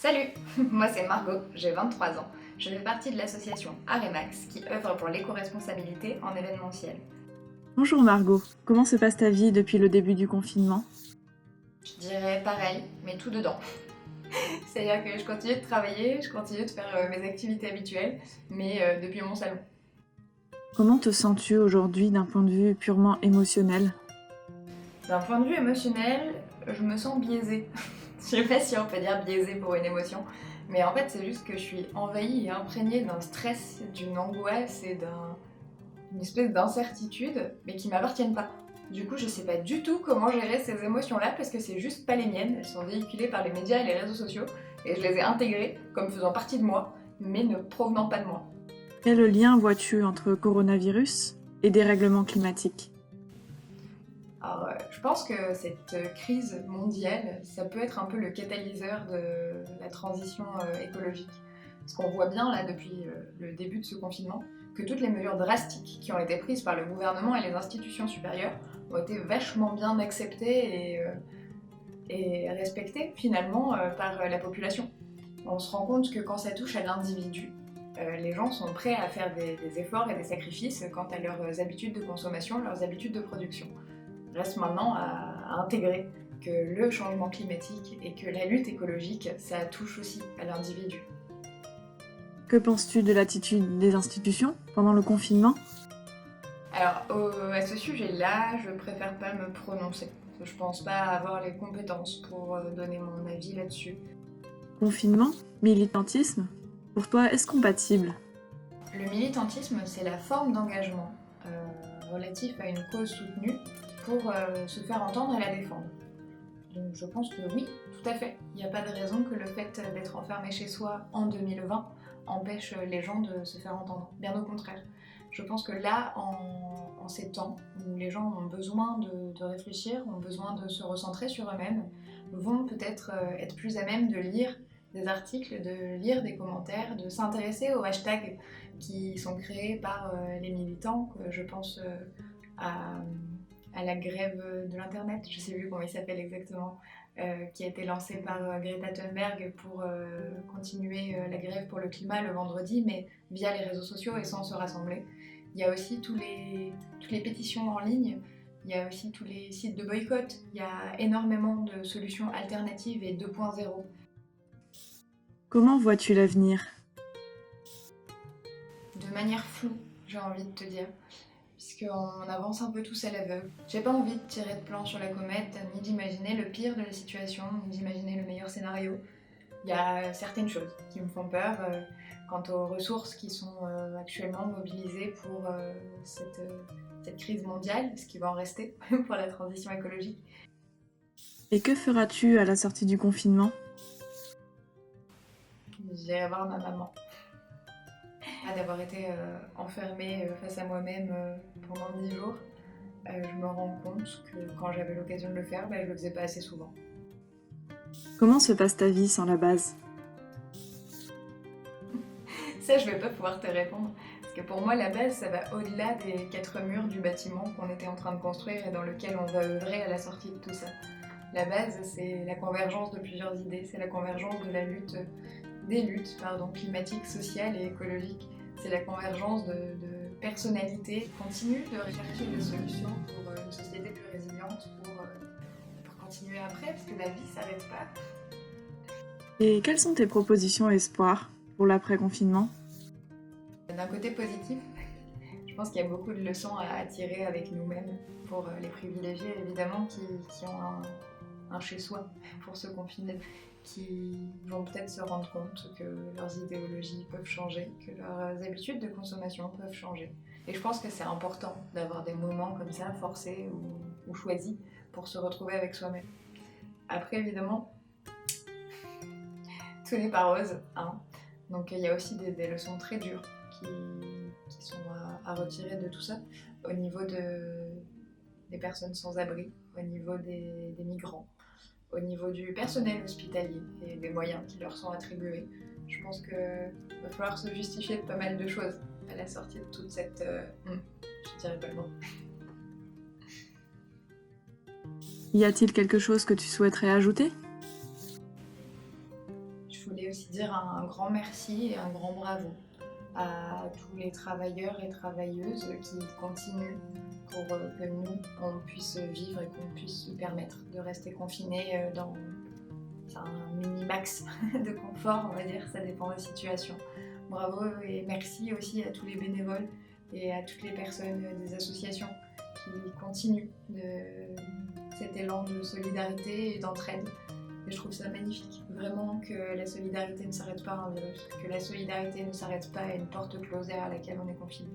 Salut, moi c'est Margot, j'ai 23 ans. Je fais partie de l'association Aremax qui œuvre pour l'éco-responsabilité en événementiel. Bonjour Margot, comment se passe ta vie depuis le début du confinement? Je dirais pareil, mais tout dedans. C'est-à-dire que je continue de travailler, je continue de faire mes activités habituelles, mais depuis mon salon. Comment te sens-tu aujourd'hui d'un point de vue purement émotionnel? D'un point de vue émotionnel, je me sens biaisée. Je sais pas si on peut dire biaisée pour une émotion, mais en fait c'est juste que je suis envahie et imprégnée d'un stress, d'une angoisse et d'une espèce d'incertitude, mais qui m'appartiennent pas. Du coup, je sais pas du tout comment gérer ces émotions-là parce que c'est juste pas les miennes. Elles sont véhiculées par les médias et les réseaux sociaux et je les ai intégrées comme faisant partie de moi, mais ne provenant pas de moi. Quel lien vois-tu entre coronavirus et dérèglement climatique? Alors, je pense que cette crise mondiale, ça peut être un peu le catalyseur de la transition écologique. Parce qu'on voit bien là depuis le début de ce confinement que toutes les mesures drastiques qui ont été prises par le gouvernement et les institutions supérieures ont été vachement bien acceptées et respectées finalement par la population. On se rend compte que quand ça touche à l'individu, les gens sont prêts à faire des efforts et des sacrifices quant à leurs habitudes de consommation, leurs habitudes de production. Reste maintenant à intégrer que le changement climatique et que la lutte écologique, ça touche aussi à l'individu. Que penses-tu de l'attitude des institutions pendant le confinement? Alors, à ce sujet-là, je préfère pas me prononcer. Je pense pas avoir les compétences pour donner mon avis là-dessus. Confinement? Militantisme? Pour toi, est-ce compatible? Le militantisme, c'est la forme d'engagement relatif à une cause soutenue pour se faire entendre et la défendre. Donc je pense que oui, tout à fait. Il n'y a pas de raison que le fait d'être enfermé chez soi en 2020 empêche les gens de se faire entendre. Bien au contraire. Je pense que là, en ces temps où les gens ont besoin de réfléchir, ont besoin de se recentrer sur eux-mêmes, vont peut-être être plus à même de lire des articles, de lire des commentaires, de s'intéresser aux hashtags qui sont créés par les militants. Je pense à la grève de l'internet, je sais plus comment il s'appelle exactement, qui a été lancée par Greta Thunberg pour continuer la grève pour le climat le vendredi, mais via les réseaux sociaux et sans se rassembler. Il y a aussi toutes les pétitions en ligne, il y a aussi tous les sites de boycott, il y a énormément de solutions alternatives et 2.0. Comment vois-tu l'avenir? De manière floue, j'ai envie de te dire. Puisqu'on avance un peu tous à l'aveugle. J'ai pas envie de tirer de plan sur la comète, ni d'imaginer le pire de la situation, ni d'imaginer le meilleur scénario. Il y a certaines choses qui me font peur quant aux ressources qui sont actuellement mobilisées pour cette crise mondiale, ce qui va en rester pour la transition écologique. Et que feras-tu à la sortie du confinement? J'irai voir ma maman. D'avoir été enfermée face à moi-même pendant 10 jours, je me rends compte que quand j'avais l'occasion de le faire, je le faisais pas assez souvent. Comment se passe ta vie sans la base? Ça, je vais pas pouvoir te répondre. Parce que pour moi, la base, ça va au-delà des 4 murs du bâtiment qu'on était en train de construire et dans lequel on va œuvrer à la sortie de tout ça. La base, c'est la convergence de plusieurs idées, c'est la convergence de des luttes climatiques, sociales et écologiques. C'est la convergence de personnalités qui continuent de rechercher des solutions pour une société plus résiliente, pour continuer après, parce que la vie s'arrête pas. Et quelles sont tes propositions et espoirs pour l'après-confinement? D'un côté positif, je pense qu'il y a beaucoup de leçons à tirer avec nous-mêmes pour les privilégiés, évidemment, qui ont un chez-soi pour se confiner, qui vont peut-être se rendre compte que leurs idéologies peuvent changer, que leurs habitudes de consommation peuvent changer. Et je pense que c'est important d'avoir des moments comme ça, forcés ou choisis, pour se retrouver avec soi-même. Après, évidemment, tout n'est pas rose, hein. Donc il y a aussi des leçons très dures qui sont à retirer de tout ça, au niveau des personnes sans abri, au niveau des migrants, au niveau du personnel hospitalier et des moyens qui leur sont attribués. Je pense qu'il va falloir se justifier de pas mal de choses à la sortie de toute cette... je dirais pas le mot. Y a-t-il quelque chose que tu souhaiterais ajouter? Je voulais un grand merci et un grand bravo à tous les travailleurs et travailleuses qui continuent pour que nous, on puisse vivre et qu'on puisse se permettre de rester confinés dans un mini-max de confort, on va dire, ça dépend des situations. Bravo et merci aussi à tous les bénévoles et à toutes les personnes des associations qui continuent cet élan de solidarité et d'entraide. Et je trouve ça magnifique, vraiment, que la solidarité ne s'arrête pas à un virus, que la solidarité ne s'arrête pas à une porte close derrière laquelle on est confiné.